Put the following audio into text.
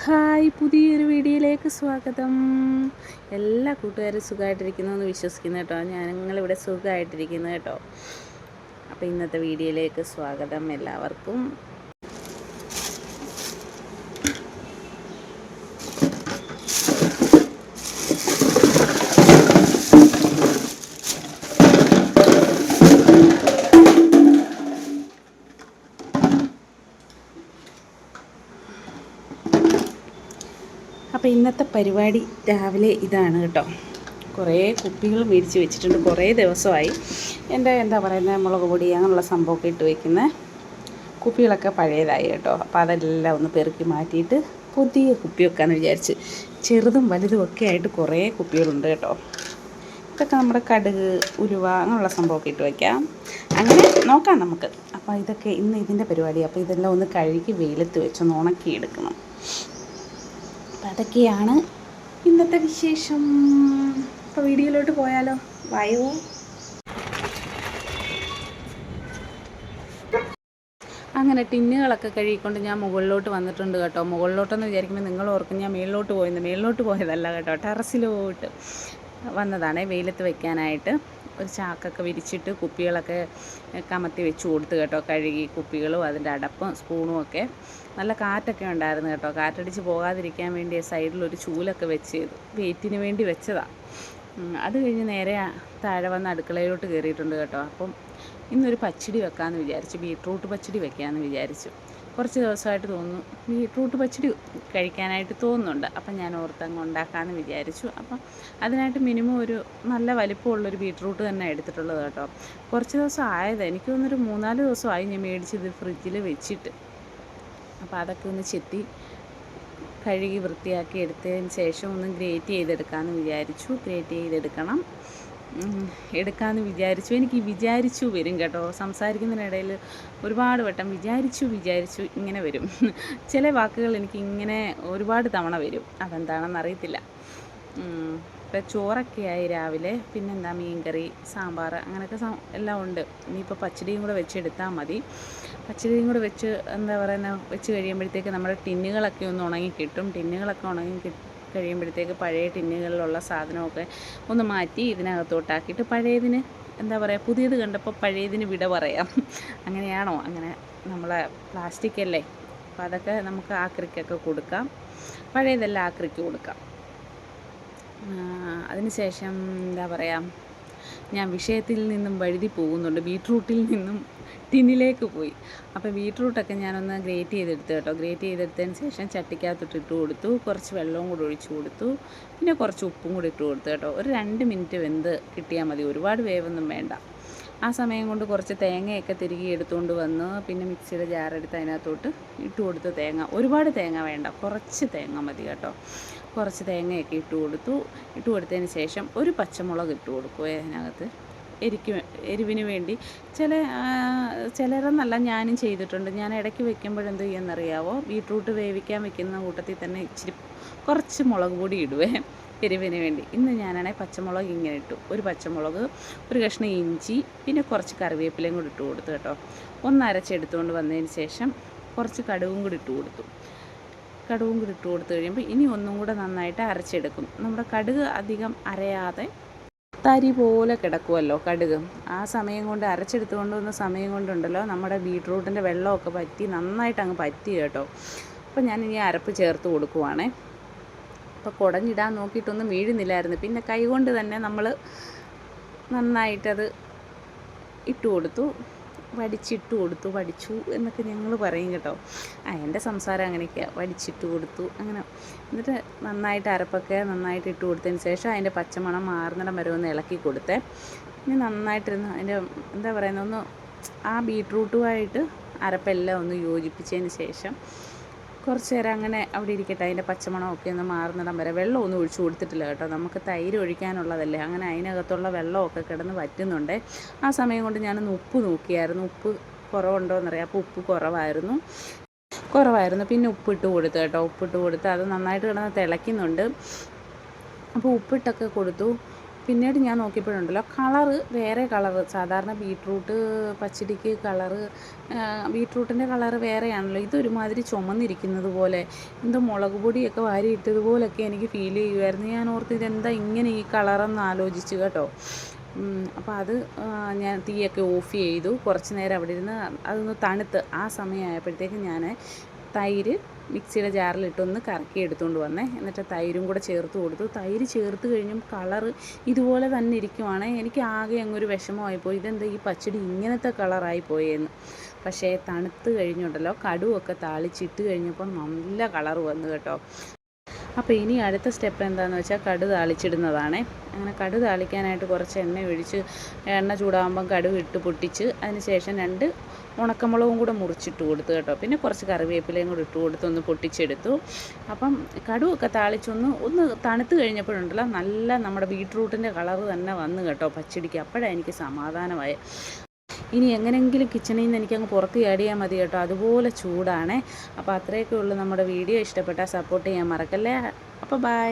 Hi, പുതിയൊരു വീഡിയോയിലേക്ക് സ്വാഗതം. എല്ലാ കൂട്ടുകാരും സുഖമായിട്ടിരിക്കുന്നു എന്ന് വിശ്വസിക്കുന്നു കേട്ടോ. ഞങ്ങളിവിടെ സുഖമായിട്ടിരിക്കുന്നു കേട്ടോ. അപ്പോൾ ഇന്നത്തെ വീഡിയോയിലേക്ക് സ്വാഗതം എല്ലാവർക്കും. അപ്പോൾ ഇന്നത്തെ പരിപാടി രാവിലെ ഇതാണ് കേട്ടോ. കുറേ കുപ്പികൾ മേടിച്ച് വെച്ചിട്ടുണ്ട്. കുറേ ദിവസമായി എൻ്റെ എന്താ പറയുന്നത് മുളക് പൊടി അങ്ങനെയുള്ള സംഭവമൊക്കെ ഇട്ട് വയ്ക്കുന്ന കുപ്പികളൊക്കെ പഴയതായി കേട്ടോ. അപ്പോൾ അതെല്ലാം ഒന്ന് പെറുക്കി മാറ്റിയിട്ട് പുതിയ കുപ്പി വെക്കാമെന്ന് വിചാരിച്ച്. ചെറുതും വലുതും ഒക്കെ ആയിട്ട് കുറേ കുപ്പികളുണ്ട് കേട്ടോ. ഇതൊക്കെ നമ്മുടെ കടുക്, ഉലുവ അങ്ങനെയുള്ള സംഭവമൊക്കെ ഇട്ട് വയ്ക്കാം. അങ്ങനെ നോക്കാം നമുക്ക്. അപ്പോൾ ഇതൊക്കെ ഇന്ന് ഇതിൻ്റെ പരിപാടി. അപ്പോൾ ഇതെല്ലാം ഒന്ന് കഴുകി വെയിലത്ത് വെച്ചൊന്ന് ഉണക്കിയെടുക്കണം. അപ്പം അതൊക്കെയാണ് ഇന്നത്തെ വിശേഷം. അപ്പോൾ വീഡിയോയിലോട്ട് പോയാലോ? വായോ. അങ്ങനെ ടിന്നുകളൊക്കെ കഴുകിക്കൊണ്ട് ഞാൻ മുകളിലോട്ട് വന്നിട്ടുണ്ട് കേട്ടോ. മുകളിലോട്ടെന്ന് വിചാരിക്കുമ്പോൾ നിങ്ങൾ ഓർക്കും ഞാൻ മേളിലോട്ട് പോയതല്ല കേട്ടോ. ടെറസിലോട്ട് വന്നതാണ് വെയിലത്ത് വയ്ക്കാനായിട്ട്. ഒരു ചാക്കൊക്കെ വിരിച്ചിട്ട് കുപ്പികളൊക്കെ കമത്തി വെച്ച് കൊടുത്ത് കേട്ടോ. കഴുകി കുപ്പികളും അതിൻ്റെ അടപ്പും സ്പൂണും ഒക്കെ. നല്ല കാറ്റൊക്കെ ഉണ്ടായിരുന്നു കേട്ടോ. കാറ്റടിച്ച് പോകാതിരിക്കാൻ വേണ്ടി സൈഡിലൊരു ചൂലൊക്കെ വെച്ച് വെയിറ്റിന് വേണ്ടി വെച്ചതാണ്. അത് കഴിഞ്ഞ് നേരെ താഴെ വന്ന് അടുക്കളയിലോട്ട് കയറിയിട്ടുണ്ട് കേട്ടോ. അപ്പം ഇന്നൊരു പച്ചടി വെക്കാമെന്ന് വിചാരിച്ചു. ബീട്രൂട്ട് പച്ചടി വെക്കാമെന്ന് വിചാരിച്ചു. കുറച്ച് ദിവസമായിട്ട് തോന്നുന്നു ബീട്രൂട്ട് പച്ചടി കഴിക്കാനായിട്ട് തോന്നുന്നുണ്ട്. അപ്പം ഞാൻ ഓർത്തങ്ങ് ഉണ്ടാക്കാമെന്ന് വിചാരിച്ചു. അപ്പം അതിനായിട്ട് മിനിമം ഒരു നല്ല വലിപ്പമുള്ളൊരു ബീട്രൂട്ട് തന്നെ എടുത്തിട്ടുള്ളത് കേട്ടോ. കുറച്ച് ദിവസം ആയത്, എനിക്ക് തോന്നുന്നൊരു 3-4 ദിവസമായി ഞാൻ മേടിച്ചത് ഫ്രിഡ്ജിൽ വെച്ചിട്ട്. അപ്പോൾ അതൊക്കെ ഒന്ന് ചെത്തി കഴുകി വൃത്തിയാക്കി എടുത്തതിന് ശേഷം ഒന്ന് ഗ്രേറ്റ് ചെയ്തെടുക്കാമെന്ന് വിചാരിച്ചു. എടുക്കാമെന്ന് വിചാരിച്ചു. എനിക്ക് വിചാരിച്ചു വരും കേട്ടോ. സംസാരിക്കുന്നതിനിടയിൽ ഒരുപാട് വട്ടം വിചാരിച്ചു ഇങ്ങനെ വരും. ചില വാക്കുകൾ എനിക്ക് ഇങ്ങനെ ഒരുപാട് തവണ വരും. അതെന്താണെന്ന് അറിയത്തില്ല. ഇപ്പം ചോറൊക്കെയായി രാവിലെ. പിന്നെന്താ, മീൻകറി, സാമ്പാർ അങ്ങനെയൊക്കെ എല്ലാം ഉണ്ട്. ഇനിയിപ്പോൾ പച്ചടിയും കൂടെ വെച്ചെടുത്താൽ മതി. പച്ചടിയും കൂടെ വെച്ച് വെച്ച് കഴിയുമ്പോഴത്തേക്ക് നമ്മുടെ ടിന്നുകളൊക്കെ ഒന്ന് ഉണങ്ങി കിട്ടും. ടിന്നുകളൊക്കെ ഉണങ്ങി കഴിയുമ്പോഴത്തേക്ക് പഴയ ടിന്നുകളിലുള്ള സാധനമൊക്കെ ഒന്ന് മാറ്റി ഇതിനകത്തോട്ടാക്കിയിട്ട് പഴയതിന് പുതിയത് കണ്ടപ്പോൾ പഴയതിന് വിട പറയാം. അങ്ങനെയാണോ? അങ്ങനെ നമ്മളെ പ്ലാസ്റ്റിക് അല്ലേ. അപ്പോൾ അതൊക്കെ നമുക്ക് ആക്രിക്കൊക്കെ കൊടുക്കാം. പഴയതെല്ലാം ആക്രിക്ക് കൊടുക്കാം. അതിനുശേഷം ഞാൻ വിഷയത്തിൽ നിന്നും വഴുതി പോകുന്നുണ്ട്. ബീട്രൂട്ടിൽ നിന്നും ടിന്നിലേക്ക് പോയി. അപ്പോൾ ബീട്രൂട്ടൊക്കെ ഞാനൊന്ന് ഗ്രേറ്റ് ചെയ്തെടുത്തു കേട്ടോ. ഗ്രേറ്റ് ചെയ്തെടുത്തതിന് ശേഷം ചട്ടിക്കകത്തോട്ട് ഇട്ട് കൊടുത്തു. കുറച്ച് വെള്ളവും കൂടി ഒഴിച്ചു കൊടുത്തു. പിന്നെ കുറച്ച് ഉപ്പും കൂടി ഇട്ട് കൊടുത്തു കേട്ടോ. ഒരു 2 മിനിറ്റ് വെന്ത് കിട്ടിയാൽ മതി. ഒരുപാട് വേവൊന്നും വേണ്ട. ആ സമയം കൊണ്ട് കുറച്ച് തേങ്ങയൊക്കെ തിരികെ എടുത്തുകൊണ്ട് വന്ന് പിന്നെ മിക്സിയുടെ ജാറെടുത്ത് അതിനകത്തോട്ട് ഇട്ട് കൊടുത്തു. ഒരുപാട് തേങ്ങ വേണ്ട, കുറച്ച് തേങ്ങ മതി കേട്ടോ. കുറച്ച് തേങ്ങയൊക്കെ ഇട്ട് കൊടുത്തതിന് ശേഷം ഒരു പച്ചമുളക് ഇട്ട് കൊടുക്കുക അതിനകത്ത്. എരിവിന് വേണ്ടി. ചിലരെന്നല്ല, ഞാനും ചെയ്തിട്ടുണ്ട്. ഞാൻ ഇടയ്ക്ക് വെക്കുമ്പോഴെന്ത് ചെയ്യുമെന്നറിയാവോ? ബീട്രൂട്ട് വേവിക്കാൻ വെക്കുന്ന കൂട്ടത്തിൽ തന്നെ കുറച്ച് മുളക് പൊടി ഇടുവേ എരിവിന് വേണ്ടി. ഇന്ന് ഞാനാണെങ്കിൽ പച്ചമുളക് ഇങ്ങനെ ഇട്ടു. ഒരു പച്ചമുളക്, ഒരു കഷ്ണം ഇഞ്ചി, പിന്നെ കുറച്ച് കറിവേപ്പിലയും കൂടി ഇട്ട് കൊടുത്തു കേട്ടോ. ഒന്ന് അരച്ചെടുത്തുകൊണ്ട് വന്നതിന് ശേഷം കുറച്ച് കടുകും കൂടി ഇട്ട് കൊടുത്തു കഴിയുമ്പോൾ ഇനി ഒന്നും കൂടെ നന്നായിട്ട് അരച്ചെടുക്കും. നമ്മുടെ കടുക് അധികം അരയാതെ തരി പോലെ കിടക്കുമല്ലോ കടുക്. ആ സമയം കൊണ്ട് അരച്ചെടുത്തുകൊണ്ട് വന്ന സമയം കൊണ്ടുണ്ടല്ലോ നമ്മുടെ ബീട്രൂട്ടിൻ്റെ വെള്ളമൊക്കെ നന്നായിട്ട് അങ്ങ് പറ്റി കേട്ടോ. അപ്പോൾ ഞാൻ ഇനി അരപ്പ് ചേർത്ത് കൊടുക്കുവാണേ. അപ്പോൾ കുടഞ്ഞിടാൻ നോക്കിയിട്ടൊന്നും വീഴുന്നില്ലായിരുന്നു. പിന്നെ കൈ കൊണ്ട് തന്നെ നമ്മൾ നന്നായിട്ടത് ഇട്ട് കൊടുത്തു. വടിച്ചു എന്നൊക്കെ ഞങ്ങൾ പറയും കേട്ടോ. എൻ്റെ സംസാരം അങ്ങനെയൊക്കെയാണ്. വടിച്ചിട്ട് കൊടുത്തു അങ്ങനെ. എന്നിട്ട് നന്നായിട്ട് അരപ്പൊക്കെ നന്നായിട്ട് ഇട്ട് കൊടുത്തതിന് ശേഷം അതിൻ്റെ പച്ചമണം മാറുന്നിടം വരെ ഒന്ന് ഇളക്കി കൊടുത്തേ. ഇനി നന്നായിട്ടിരുന്ന് അതിൻ്റെ ഒന്ന് ആ ബീട്രൂട്ടുമായിട്ട് അരപ്പെല്ലാം ഒന്ന് യോജിപ്പിച്ചതിന് ശേഷം കുറച്ച് നേരം അങ്ങനെ അവിടെ ഇരിക്കട്ടെ. അതിൻ്റെ പച്ചമണമൊക്കെ ഒന്ന് മാറുന്നിടം വരെ. വെള്ളമൊന്നും ഒഴിച്ചു കൊടുത്തിട്ടില്ല കേട്ടോ. നമുക്ക് തൈര് ഒഴിക്കാനുള്ളതല്ലേ. അങ്ങനെ അതിനകത്തുള്ള വെള്ളമൊക്കെ കിടന്ന് വറ്റുന്നുണ്ട്. ആ സമയം കൊണ്ട് ഞാനൊന്ന് ഉപ്പ് നോക്കിയായിരുന്നു. ഉപ്പ് കുറവുണ്ടോയെന്നറിയാം. അപ്പോൾ ഉപ്പ് കുറവായിരുന്നു. പിന്നെ ഉപ്പിട്ട് കൊടുത്തു കേട്ടോ. ഉപ്പിട്ട് കൊടുത്ത് അത് നന്നായിട്ട് കിടന്ന് തിളയ്ക്കുന്നുണ്ട്. അപ്പോൾ ഉപ്പിട്ടൊക്കെ കൊടുത്തു. പിന്നീട് ഞാൻ നോക്കിയപ്പോഴുണ്ടല്ലോ കളറ് വേറെ കളറ്, സാധാരണ ബീട്രൂട്ട് പച്ചടിക്ക് കളറ്, ബീട്രൂട്ടിൻ്റെ കളറ് വേറെയാണല്ലോ, ഇതൊരുമാതിരി ചുമന്നിരിക്കുന്നത് പോലെ, എന്തോ മുളക് പൊടിയൊക്കെ വാരി ഇട്ടതുപോലൊക്കെ എനിക്ക് ഫീൽ ചെയ്യുമായിരുന്നു. ഞാൻ ഓർത്ത് ഇതെന്താ ഇങ്ങനെ ഈ കളറെന്ന് ആലോചിച്ച് കേട്ടോ. അപ്പോൾ അത് ഞാൻ തീയൊക്കെ ഓഫ് ചെയ്തു, കുറച്ച് നേരം അവിടെ ഇരുന്ന് അതൊന്ന് തണുത്ത്. ആ സമയമായപ്പോഴത്തേക്ക് ഞാൻ തൈര് മിക്സിയുടെ ജാറിലിട്ടൊന്ന് കറക്കി എടുത്തുകൊണ്ട് വന്നേ. എന്നിട്ട് തൈരും കൂടെ ചേർത്ത് കൊടുത്തു. തൈര് ചേർത്ത് കഴിഞ്ഞും കളറ് ഇതുപോലെ തന്നെ ഇരിക്കുവാണ്. എനിക്ക് ആകെ അങ്ങൊരു വിഷമമായിപ്പോയി, ഇതെന്താ ഈ പച്ചടി ഇങ്ങനത്തെ കളറായി പോയെന്ന്. പക്ഷേ തണുത്ത് കഴിഞ്ഞുണ്ടല്ലോ കടുവൊക്കെ താളിച്ചിട്ട് കഴിഞ്ഞപ്പോൾ നല്ല കളറ് വന്നു കേട്ടോ. അപ്പോൾ ഇനി അടുത്ത സ്റ്റെപ്പ് എന്താണെന്ന് വെച്ചാൽ കടുക് താളിച്ചിടുന്നതാണേ. അങ്ങനെ കടുക് താളിക്കാനായിട്ട് കുറച്ച് എണ്ണ ഒഴിച്ച്, എണ്ണ ചൂടാകുമ്പം കടുക് ഇട്ട് പൊട്ടിച്ച് അതിന് ശേഷം 2 ഉണക്കമുളകും കൂടെ മുറിച്ചിട്ട് കൊടുത്തു കേട്ടോ. പിന്നെ കുറച്ച് കറിവേപ്പിലയും കൂടെ ഇട്ട് കൊടുത്ത് ഒന്ന് പൊട്ടിച്ചെടുത്തു. അപ്പം കടുകൊക്കെ താളിച്ചൊന്ന് തണുത്ത് കഴിഞ്ഞപ്പോഴുണ്ടല്ലോ നല്ല നമ്മുടെ ബീട്രൂട്ടിൻ്റെ കളറ് തന്നെ വന്നു കേട്ടോ പച്ചടിക്ക്. അപ്പോഴാണ് എനിക്ക് സമാധാനമായി. ഇനി എങ്ങനെയെങ്കിലും കിച്ചണിൽ നിന്ന് എനിക്കങ്ങ് പുറത്ത് ചാടിയാൽ മതി കേട്ടോ, അതുപോലെ ചൂടാണേ. അപ്പോൾ അത്രയൊക്കെ ഉള്ളൂ നമ്മുടെ വീഡിയോ. ഇഷ്ടപ്പെട്ടാൽ സപ്പോർട്ട് ചെയ്യാൻ മറക്കല്ലേ. അപ്പോൾ ബൈ.